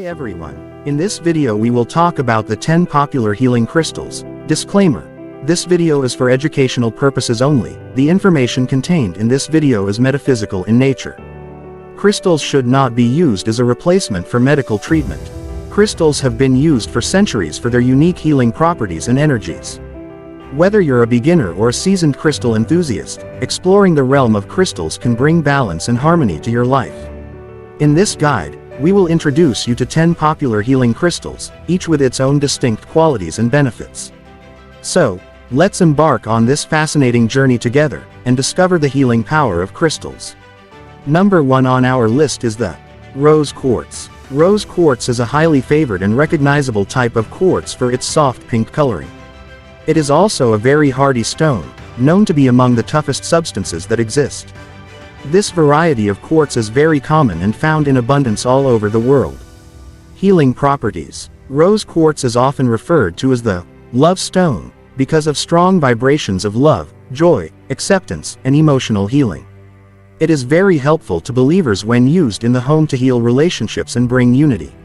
everyone, in this video we will talk about the 10 popular healing crystals. Disclaimer: this video is for educational purposes only. The information contained in this video is metaphysical in nature. Crystals should not be used as a replacement for medical treatment. Crystals have been used for centuries for their unique healing properties and energies. Whether you're a beginner or a seasoned crystal enthusiast, exploring the realm of crystals can bring balance and harmony to your life. In this guide, we will introduce you to 10 popular healing crystals, each with its own distinct qualities and benefits. So, let's embark on this fascinating journey together, and discover the healing power of crystals. Number 1 on our list is the Rose Quartz. Rose Quartz is a highly favored and recognizable type of quartz for its soft pink coloring. It is also a very hardy stone, known to be among the toughest substances that exist. This variety of quartz is very common and found in abundance all over the world. Healing properties. Rose quartz is often referred to as the love stone, because of strong vibrations of love, joy, acceptance, and emotional healing. It is very helpful to believers when used in the home to heal relationships and bring unity.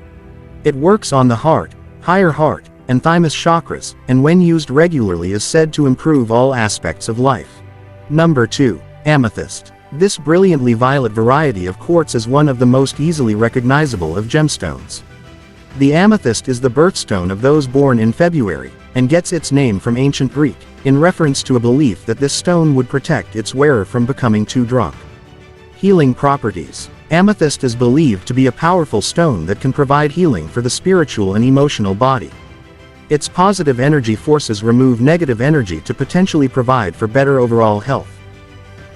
It works on the heart, higher heart, and thymus chakras, and when used regularly is said to improve all aspects of life. Number 2. Amethyst. This brilliantly violet variety of quartz is one of the most easily recognizable of gemstones. The amethyst is the birthstone of those born in February, and gets its name from ancient Greek, in reference to a belief that this stone would protect its wearer from becoming too drunk. Healing properties. Amethyst is believed to be a powerful stone that can provide healing for the spiritual and emotional body. Its positive energy forces remove negative energy to potentially provide for better overall health.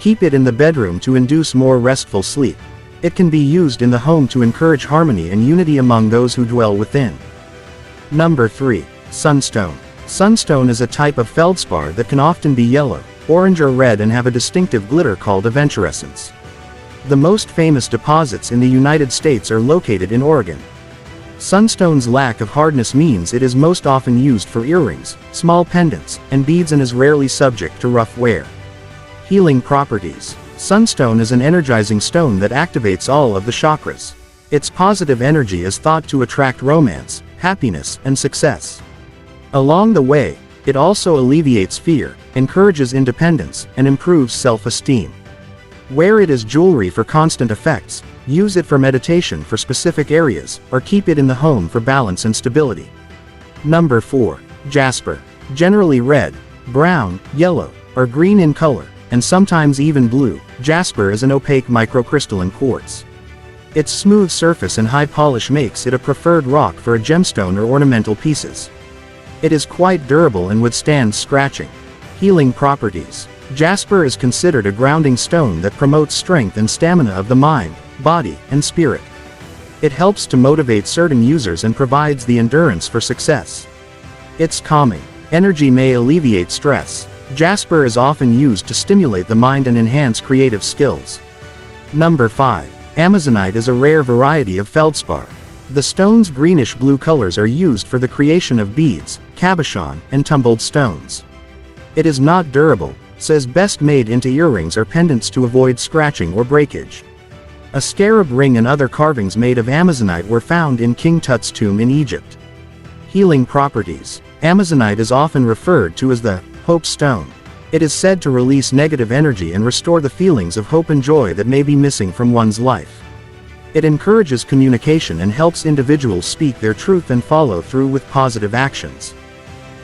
Keep it in the bedroom to induce more restful sleep. It can be used in the home to encourage harmony and unity among those who dwell within. Number 3. Sunstone. Sunstone is a type of feldspar that can often be yellow, orange or red and have a distinctive glitter called aventurescence. The most famous deposits in the United States are located in Oregon. Sunstone's lack of hardness means it is most often used for earrings, small pendants, and beads and is rarely subject to rough wear. Healing properties. Sunstone is an energizing stone that activates all of the chakras. Its positive energy is thought to attract romance, happiness, and success. Along the way, it also alleviates fear, encourages independence, and improves self-esteem. Wear it as jewelry for constant effects, use it for meditation for specific areas, or keep it in the home for balance and stability. Number 4. Jasper. Generally red, brown, yellow, or green in color, and sometimes even blue, jasper is an opaque microcrystalline quartz. Its smooth surface and high polish makes it a preferred rock for a gemstone or ornamental pieces. It is quite durable and withstands scratching. Healing properties. Jasper is considered a grounding stone that promotes strength and stamina of the mind, body, and spirit. It helps to motivate certain users and provides the endurance for success. Its calming energy may alleviate stress. Jasper is often used to stimulate the mind and enhance creative skills. Number 5. Amazonite is a rare variety of feldspar. The stone's greenish-blue colors are used for the creation of beads, cabochon, and tumbled stones. It is not durable, so is best made into earrings or pendants to avoid scratching or breakage. A scarab ring and other carvings made of amazonite were found in King Tut's tomb in Egypt. Healing properties. Amazonite is often referred to as the hope stone. It is said to release negative energy and restore the feelings of hope and joy that may be missing from one's life. It encourages communication and helps individuals speak their truth and follow through with positive actions.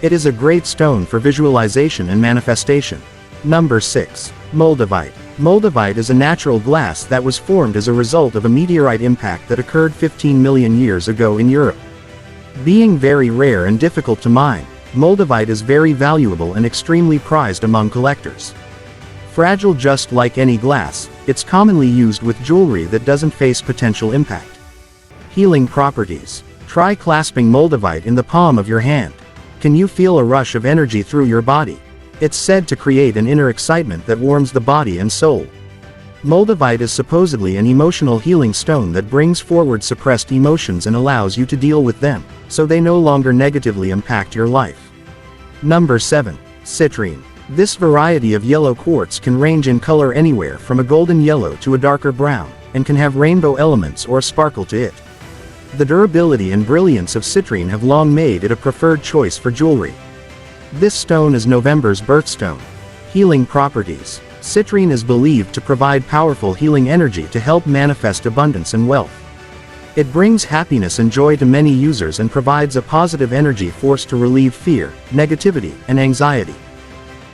It is a great stone for visualization and manifestation. Number 6. Moldavite. Moldavite is a natural glass that was formed as a result of a meteorite impact that occurred 15 million years ago in Europe. Being very rare and difficult to mine, Moldavite is very valuable and extremely prized among collectors. Fragile just like any glass, it's commonly used with jewelry that doesn't face potential impact. Healing properties. Try clasping Moldavite in the palm of your hand. Can you feel a rush of energy through your body? It's said to create an inner excitement that warms the body and soul. Moldavite is supposedly an emotional healing stone that brings forward suppressed emotions and allows you to deal with them, so they no longer negatively impact your life. Number 7. Citrine. This variety of yellow quartz can range in color anywhere from a golden yellow to a darker brown, and can have rainbow elements or a sparkle to it. The durability and brilliance of citrine have long made it a preferred choice for jewelry. This stone is November's birthstone. Healing properties. Citrine is believed to provide powerful healing energy to help manifest abundance and wealth. It brings happiness and joy to many users and provides a positive energy force to relieve fear, negativity, and anxiety.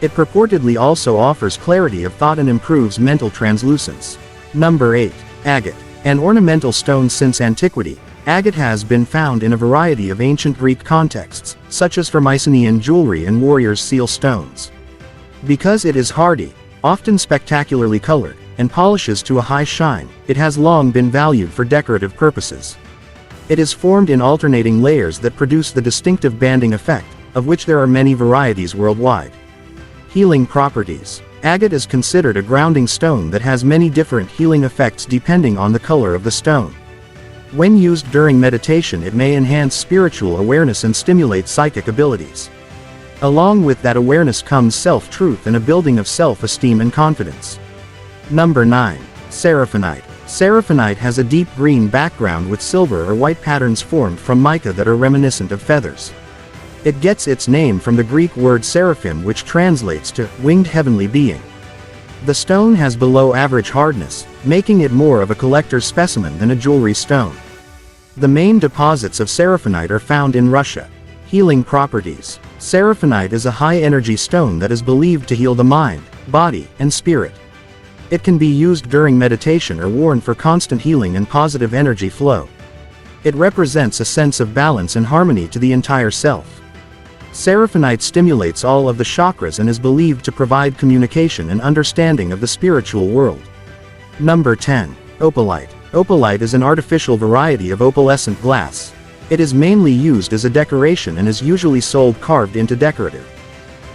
It purportedly also offers clarity of thought and improves mental translucence. Number 8. Agate. An ornamental stone since antiquity, agate has been found in a variety of ancient Greek contexts, such as for Mycenaean jewelry and warriors' seal stones. Because it is hardy, often spectacularly colored, and polishes to a high shine, it has long been valued for decorative purposes. It is formed in alternating layers that produce the distinctive banding effect, of which there are many varieties worldwide. Healing properties. Agate is considered a grounding stone that has many different healing effects depending on the color of the stone. When used during meditation, it may enhance spiritual awareness and stimulate psychic abilities. Along with that awareness comes self-truth and a building of self-esteem and confidence. Number 9. Seraphinite. Seraphinite has a deep green background with silver or white patterns formed from mica that are reminiscent of feathers. It gets its name from the Greek word seraphim, which translates to winged heavenly being. The stone has below average hardness, making it more of a collector's specimen than a jewelry stone. The main deposits of seraphinite are found in Russia. Healing properties. Seraphinite is a high-energy stone that is believed to heal the mind, body, and spirit. It can be used during meditation or worn for constant healing and positive energy flow. It represents a sense of balance and harmony to the entire self. Seraphinite stimulates all of the chakras and is believed to provide communication and understanding of the spiritual world. Number 10. Opalite. Opalite is an artificial variety of opalescent glass. It is mainly used as a decoration and is usually sold carved into decorative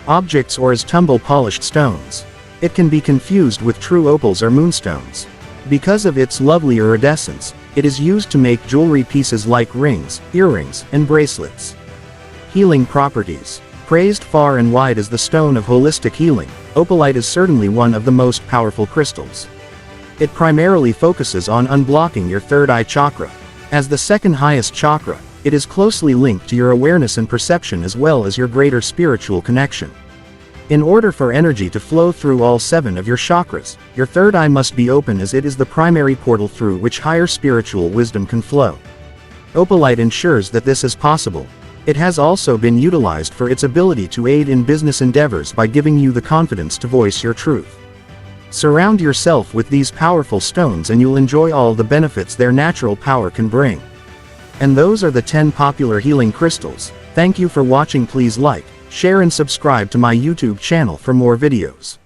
objects or as tumble-polished stones. It can be confused with true opals or moonstones. Because of its lovely iridescence, it is used to make jewelry pieces like rings, earrings, and bracelets. Healing properties. Praised far and wide as the stone of holistic healing, opalite is certainly one of the most powerful crystals. It primarily focuses on unblocking your third eye chakra. As the second highest chakra, it is closely linked to your awareness and perception as well as your greater spiritual connection. In order for energy to flow through all 7 of your chakras, your third eye must be open, as it is the primary portal through which higher spiritual wisdom can flow. Opalite ensures that this is possible. It has also been utilized for its ability to aid in business endeavors by giving you the confidence to voice your truth. Surround yourself with these powerful stones and you'll enjoy all the benefits their natural power can bring. And those are the 10 popular healing crystals. Thank you for watching. Please like, share and subscribe to my YouTube channel for more videos.